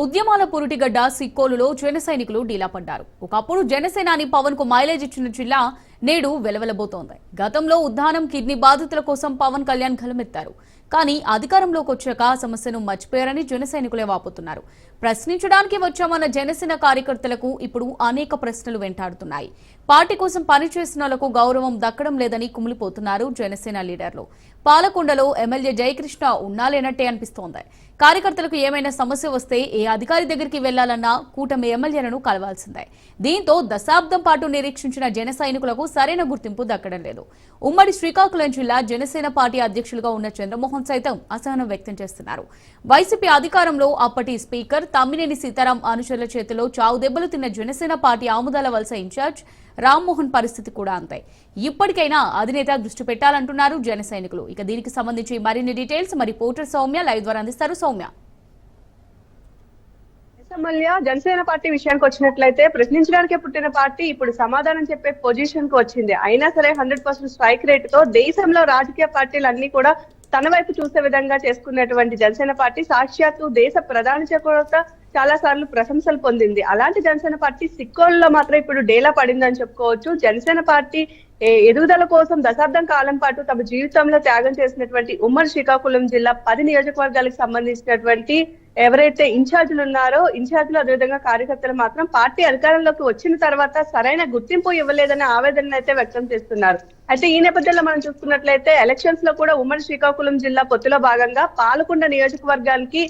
ఉద్యమాల పురుటిగడ్డ సిక్కోలులో జన సైనికులు డీలా పడ్డారు. ఒకప్పుడు జనసేనాని పవన్ కు మైలేజ్ ఇచ్చిన జిల్లా నేడు వెలవెలబోతోంది. గతంలో ఉద్దానం కిడ్నీ బాధితుల కోసం పవన్ కళ్యాణ్ గలమెత్తారు. కానీ అధికారంలోకి వచ్చాక సమస్యను మర్చిపోయారని జన సైనికులే వాపోతున్నారు. ప్రశ్నించడానికి వచ్చామన్న జనసేన కార్యకర్తలకు ఇప్పుడు అనేక ప్రశ్నలు వెంటాడుతున్నాయి. పార్టీ కోసం పనిచేసిన వాళ్లకు గౌరవం దక్కడం లేదని కుమిలిపోతున్నారు జనసేన లీడర్లు. పాలకొండలో ఎమ్మెల్యే జయకృష్ణ ఉన్నాలేనట్టే అనిపిస్తోంది. కార్యకర్తలకు ఏమైనా సమస్య వస్తే ఏ అధికారి దగ్గరికి వెళ్లాలన్నా కూటమి ఎమ్మెల్యేలను కలవాల్సిందే. దీంతో దశాబ్దం పాటు నిరీక్షించిన జన సైనికులకు సరైన గుర్తింపు దక్కడం లేదు. ఉమ్మడి శ్రీకాకుళం జిల్లా జనసేన పార్టీ అధ్యక్షులుగా ఉన్న చంద్రమోహన్ సైతం అసహనం వ్యక్తం చేస్తున్నారు. వైసీపీ అధికారంలో అప్పటి స్పీకర్ తమ్మినేని సీతారాం అనుచరుల చేతిలో చావు దెబ్బలు తిన్న జనసేన పార్టీ ఆముదాల వలస ఇన్ఛార్జ్ రామ్మోహన్ పరిస్థితి కూడా అంతే. ఇప్పటికైనా అధినేత దృష్టి పెట్టాలంటున్నారు జన సైనికులు. ఇక దీనికి సంబంధించి మరిన్ని డీటెయిల్స్ మరి రిపోర్టర్ సౌమ్య లైవ్ ద్వారా అందిస్తారు. సౌమ్య, జనసేన పార్టీ విషయానికి వచ్చినట్లయితే ప్రశ్నించడానికే పుట్టిన పార్టీ ఇప్పుడు సమాధానం చెప్పే పొజిషన్ కు వచ్చింది. అయినా సరే 100% స్ట్రైక్ రేట్ తో దేశంలో రాజకీయ పార్టీలు అన్ని కూడా తన వైపు చూసే విధంగా చేసుకున్నటువంటి జనసేన పార్టీ సాక్షాత్తు దేశ ప్రధాని చేత చాలా సార్లు ప్రశంసలు పొందింది. అలాంటి జనసేన పార్టీ సిక్కోల్లో మాత్రం ఇప్పుడు డేలా పడిందని చెప్పుకోవచ్చు. జనసేన పార్టీ ఎదుగుదల కోసం దశాబ్దం కాలం పాటు తమ జీవితంలో త్యాగం చేసినటువంటి ఉమ్మడి శ్రీకాకుళం జిల్లా 10 నియోజకవర్గాలకు సంబంధించినటువంటి ఎవరైతే ఇన్ఛార్జీలు ఉన్నారో ఇన్ఛార్జీలు అదేవిధంగా కార్యకర్తలు మాత్రం పార్టీ అధికారంలోకి వచ్చిన తర్వాత సరైన గుర్తింపు ఇవ్వలేదనే ఆవేదన అయితే వ్యక్తం చేస్తున్నారు. అయితే ఈ నేపథ్యంలో మనం చూసుకున్నట్లయితే ఎలక్షన్స్ లో కూడా ఉమ్మడి శ్రీకాకుళం జిల్లా పొత్తులో భాగంగా పాలకొండ నియోజకవర్గానికి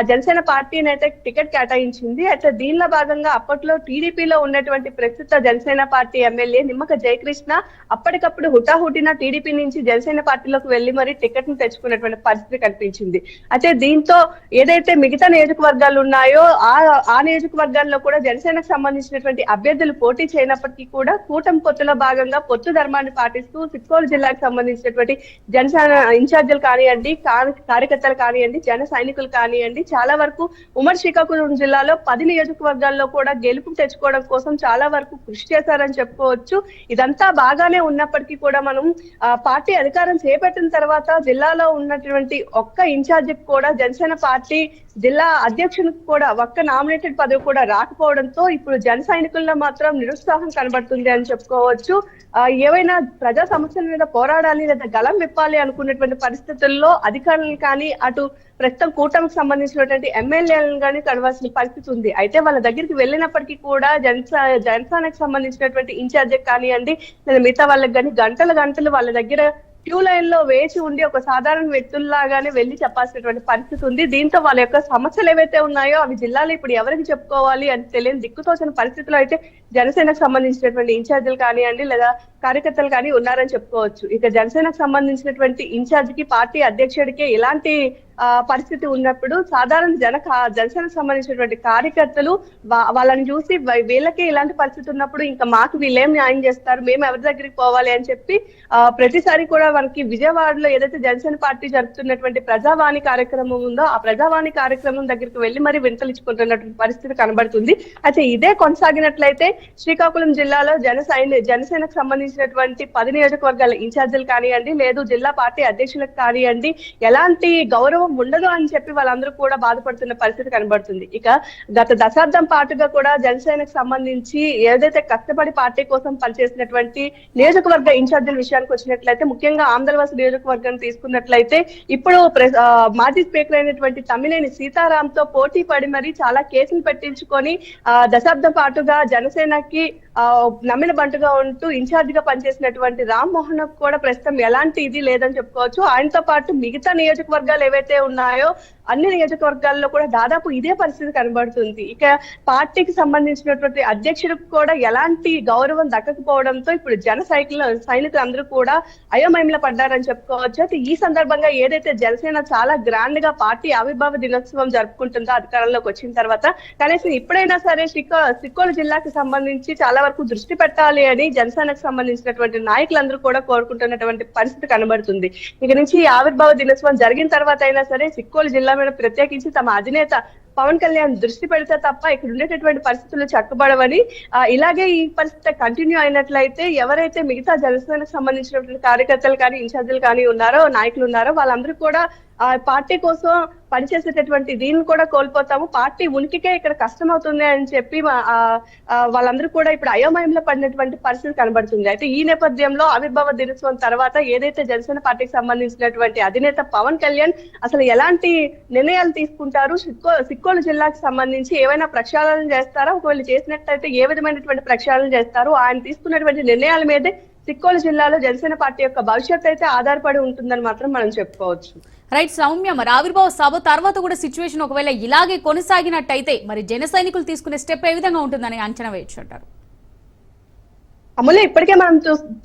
జనసేన పార్టీని అయితే టికెట్ కేటాయించింది. అయితే దీనిలో భాగంగా అప్పట్లో టీడీపీలో ఉన్నటువంటి ప్రస్తుత జనసేన పార్టీ ఎమ్మెల్యే నిమ్మక జయకృష్ణ అప్పటికప్పుడు హుటాహుటిన టీడీపీ నుంచి జనసేన పార్టీలోకి వెళ్లి మరి టికెట్ ను తెచ్చుకున్నటువంటి పరిస్థితి కనిపించింది. అయితే దీంతో ఏదైతే మిగతా నియోజకవర్గాలు ఉన్నాయో ఆ నియోజకవర్గాల్లో కూడా జనసేనకు సంబంధించినటువంటి అభ్యర్థులు పోటీ చేయనప్పటికీ కూడా కూటమి పొత్తులో భాగంగా పొత్తు ధర్మాన్ని పాటిస్తూ సిక్కోలు జిల్లాకు సంబంధించినటువంటి జనసేన ఇన్ఛార్జీలు కానివ్వండి, కార్యకర్తలు కానివ్వండి, జన సైనికులు కానివ్వండి, చాలా వరకు ఉమ్మడి శ్రీకాకుళం జిల్లాలో 10 నియోజకవర్గాల్లో కూడా గెలుపు తెచ్చుకోవడం కోసం చాలా వరకు కృషి చేశారని చెప్పుకోవచ్చు. ఇదంతా బాగానే ఉన్నప్పటికీ కూడా మనం పార్టీ అధికారం చేపట్టిన తర్వాత జిల్లాలో ఉన్నటువంటి ఒక్క ఇన్ఛార్జికి కూడా జనసేన పార్టీ జిల్లా అధ్యక్షునికి కూడా ఒక్క నామినేటెడ్ పదవి కూడా రాకపోవడంతో ఇప్పుడు జన సైనికుల్లో మాత్రం నిరుత్సాహం కనబడుతుంది అని చెప్పుకోవచ్చు. ఏవైనా ప్రజా సమస్యల మీద పోరాడాలి లేదా గలం విప్పాలి అనుకున్నటువంటి పరిస్థితుల్లో అధికారులు కానీ అటు ప్రస్తుతం కూటమికి సంబంధించినటువంటి ఎమ్మెల్యేలను కానీ కలవాల్సిన పరిస్థితి ఉంది. అయితే వాళ్ళ దగ్గరికి వెళ్ళినప్పటికీ కూడా జనసేనకు సంబంధించినటువంటి ఇన్ఛార్జి కానివ్వండి లేదా మిగతా వాళ్ళకి కానీ గంటలు వాళ్ళ దగ్గర క్యూ లైన్ లో వేచి ఉండి ఒక సాధారణ వ్యక్తుల్లాగానే వెళ్లి చెప్పాల్సినటువంటి పరిస్థితి ఉంది. దీంతో వాళ్ళ యొక్క సమస్యలు ఏవైతే ఉన్నాయో అవి జిల్లాలో ఇప్పుడు ఎవరికి చెప్పుకోవాలి అని తెలియని దిక్కుతోచిన పరిస్థితిలో అయితే జనసేనకు సంబంధించినటువంటి ఇన్ఛార్జీలు కానివ్వండి లేదా కార్యకర్తలు కానీ ఉన్నారని చెప్పుకోవచ్చు. ఇక జనసేనకు సంబంధించినటువంటి ఇన్ఛార్జికి పార్టీ అధ్యక్షుడికి ఇలాంటి పరిస్థితి ఉన్నప్పుడు సాధారణ జనసేనకు సంబంధించినటువంటి కార్యకర్తలు వాళ్ళని చూసి వీళ్ళకి ఇలాంటి పరిస్థితి ఉన్నప్పుడు ఇంకా మాకు వీళ్ళేం న్యాయం చేస్తారు, మేము ఎవరి దగ్గరికి పోవాలి అని చెప్పి ప్రతిసారి కూడా మనకి విజయవాడలో ఏదైతే జనసేన పార్టీ జరుపుతున్నటువంటి ప్రజావాణి కార్యక్రమం ఉందో ఆ ప్రజావాణి కార్యక్రమం దగ్గరికి వెళ్లి మరి వింతలించుకుంటున్నటువంటి పరిస్థితి కనబడుతుంది. అయితే ఇదే కొనసాగినట్లయితే శ్రీకాకుళం జిల్లాలో జనసేనకు సంబంధించినటువంటి 10 నియోజకవర్గాల ఇన్ఛార్జీలు కానివ్వండి లేదు జిల్లా పార్టీ అధ్యక్షులకు కానివ్వండి ఎలాంటి గౌరవం ఉండదు అని చెప్పి వాళ్ళందరూ కూడా బాధపడుతున్న పరిస్థితి కనబడుతుంది. ఇక గత దశాబ్దం పాటుగా కూడా జనసేనకు సంబంధించి ఏదైతే కష్టపడి పార్టీ కోసం పనిచేసినటువంటి నియోజకవర్గ ఇన్ఛార్జీల విషయానికి వచ్చినట్లయితే ముఖ్యంగా ఆంధ్రవలస నియోజకవర్గం తీసుకున్నట్లయితే ఇప్పుడు మాజీ స్పీకర్ అయినటువంటి తమ్మినేని సీతారాంతో పోటీ పడి మరి చాలా కేసులు పెట్టించుకొని దశాబ్దం పాటుగా జనసేనకి నమ్మిన బంటుగా ఉంటూ ఇన్ఛార్జ్ గా పనిచేసినటువంటి రామ్మోహన్ కూడా ప్రస్తుతం ఎలాంటి ఇది లేదని చెప్పుకోవచ్చు. ఆయనతో పాటు మిగతా నియోజకవర్గాలు ఏవైతే ఉన్నాయో అన్ని నియోజకవర్గాల్లో కూడా దాదాపు ఇదే పరిస్థితి కనబడుతుంది. ఇక పార్టీకి సంబంధించినటువంటి అధ్యక్షుడికి కూడా ఎలాంటి గౌరవం దక్కకపోవడంతో ఇప్పుడు జన సైనికులు అందరూ కూడా అయోమయంలో పడ్డారని చెప్పుకోవచ్చు. అయితే ఈ సందర్భంగా ఏదైతే జనసేన చాలా గ్రాండ్ గా పార్టీ ఆవిర్భావ దినోత్సవం జరుపుకుంటుందో అధికారంలోకి వచ్చిన తర్వాత కనీసం ఇప్పుడైనా సరే సిక్కోలు జిల్లాకి సంబంధించి చాలా వరకు దృష్టి పెట్టాలి అని జనసేనకు సంబంధించినటువంటి నాయకులందరూ కూడా కోరుకుంటున్నటువంటి పరిస్థితి కనబడుతుంది. ఇక నుంచి ఆవిర్భావ దినోత్సవం జరిగిన తర్వాత అయినా సరే సిక్కోలు జిల్లా మీద ప్రత్యేకించి తమ అధినేత పవన్ కళ్యాణ్ దృష్టి పెడితే తప్ప ఇక్కడ ఉండేటటువంటి పరిస్థితులు చక్కబడవని, ఇలాగే ఈ పరిస్థితి కంటిన్యూ అయినట్లయితే ఎవరైతే మిగతా జనసేనకు సంబంధించినటువంటి కార్యకర్తలు కానీ ఇన్ఛార్జీలు కానీ ఉన్నారో నాయకులు ఉన్నారో వాళ్ళందరూ కూడా ఆ పార్టీ కోసం పనిచేసేటటువంటి దీన్ని కూడా కోల్పోతాము, పార్టీ ఉనికికే ఇక్కడ కష్టం అవుతుంది అని చెప్పి వాళ్ళందరూ కూడా ఇప్పుడు అయోమయంలో పడినటువంటి పరిస్థితి కనబడుతుంది. అయితే ఈ నేపథ్యంలో ఆవిర్భావ దినోత్సవం తర్వాత ఏదైతే జనసేన పార్టీకి సంబంధించినటువంటి అధినేత పవన్ కళ్యాణ్ అసలు ఎలాంటి నిర్ణయాలు తీసుకుంటారు, సిక్కోలు జిల్లాకు సంబంధించి ఏవైనా ప్రక్షాళన చేస్తారా, ఒకవేళ చేసినట్లయితే ఏ విధమైనటువంటి ప్రక్షాళన చేస్తారు, ఆయన తీసుకున్నటువంటి నిర్ణయాల మీదే సిక్కోలు జిల్లాలో జనసేన పార్టీ యొక్క భవిష్యత్ అయితే ఆధారపడి ఉంటుందని మాత్రం మనం చెప్పుకోవచ్చు. రైట్ సౌమ్య, మరి ఆవిర్భావ సభ తర్వాత కూడా సిచ్యువేషన్ ఒకవేళ ఇలాగే కొనసాగినట్టయితే మరి జన సైనికులు తీసుకునే స్టెప్ ఏ విధంగా ఉంటుందని అంచనా వేయొచ్చు అంటారు? అమూల్య, ఇప్పటికే మనం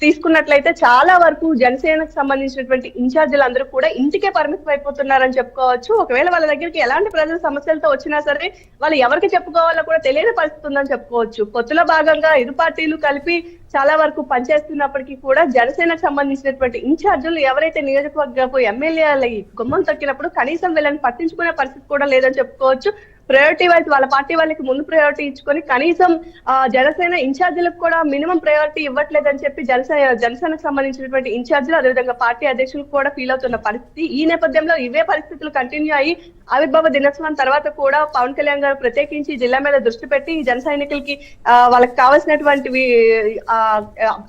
తీసుకున్నట్లయితే చాలా వరకు జనసేనకు సంబంధించినటువంటి ఇన్ఛార్జీలు అందరూ కూడా ఇంటికే పరిమితం అయిపోతున్నారని చెప్పుకోవచ్చు. ఒకవేళ వాళ్ళ దగ్గరికి ఎలాంటి ప్రజల సమస్యలతో వచ్చినా సరే వాళ్ళు ఎవరికి చెప్పుకోవాలో కూడా తెలియని పరిస్థితి ఉందని చెప్పుకోవచ్చు. పొత్తులో భాగంగా ఇరు పార్టీలు కలిపి చాలా వరకు పనిచేస్తున్నప్పటికీ కూడా జనసేనకు సంబంధించినటువంటి ఇన్ఛార్జీలు ఎవరైతే నియోజకవర్గపు ఎమ్మెల్యేల గుమ్మం తొక్కినప్పుడు కనీసం వీళ్ళని పట్టించుకునే పరిస్థితి కూడా లేదని చెప్పుకోవచ్చు. ప్రయారిటీ వైజ్ వాళ్ళ పార్టీ వాళ్ళకి ముందు ప్రయారిటీ ఇచ్చుకొని కనీసం జనసేన ఇన్ఛార్జీలకు కూడా మినిమం ప్రయారిటీ ఇవ్వట్లేదని చెప్పి జనసేనకు సంబంధించినటువంటి ఇన్ఛార్జీలు అదేవిధంగా పార్టీ అధ్యక్షులకు కూడా ఫీల్ అవుతున్న పరిస్థితి. ఈ నేపథ్యంలో ఇవే పరిస్థితులు కంటిన్యూ అయ్యి ఆవిర్భావ దినోత్సవం తర్వాత కూడా పవన్ కళ్యాణ్ గారు ప్రత్యేకించి జిల్లా మీద దృష్టి పెట్టి జన సైనికులకి వాళ్ళకి కావాల్సినటువంటివి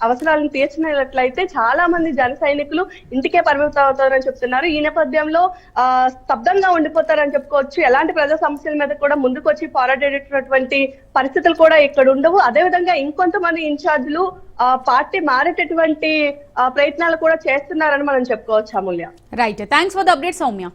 అవసరాలను తీర్చినట్లయితే చాలా మంది జన సైనికులు ఇంటికే పరిమితం అవుతారని చెప్తున్నారు. ఈ నేపథ్యంలో స్తబ్దంగా ఉండిపోతారని చెప్పుకోవచ్చు. ఎలాంటి ప్రజా సమస్యల మీద కూడా ముందుకు వచ్చి పోరాడేటటువంటి పరిస్థితులు కూడా ఇక్కడ ఉండవు. అదేవిధంగా ఇంకొంతమంది ఇన్ఛార్జీలు పార్టీ మారేటటువంటి ప్రయత్నాలు కూడా చేస్తున్నారని మనం చెప్పుకోవచ్చు. Amulya, right, thanks for the update Soumya.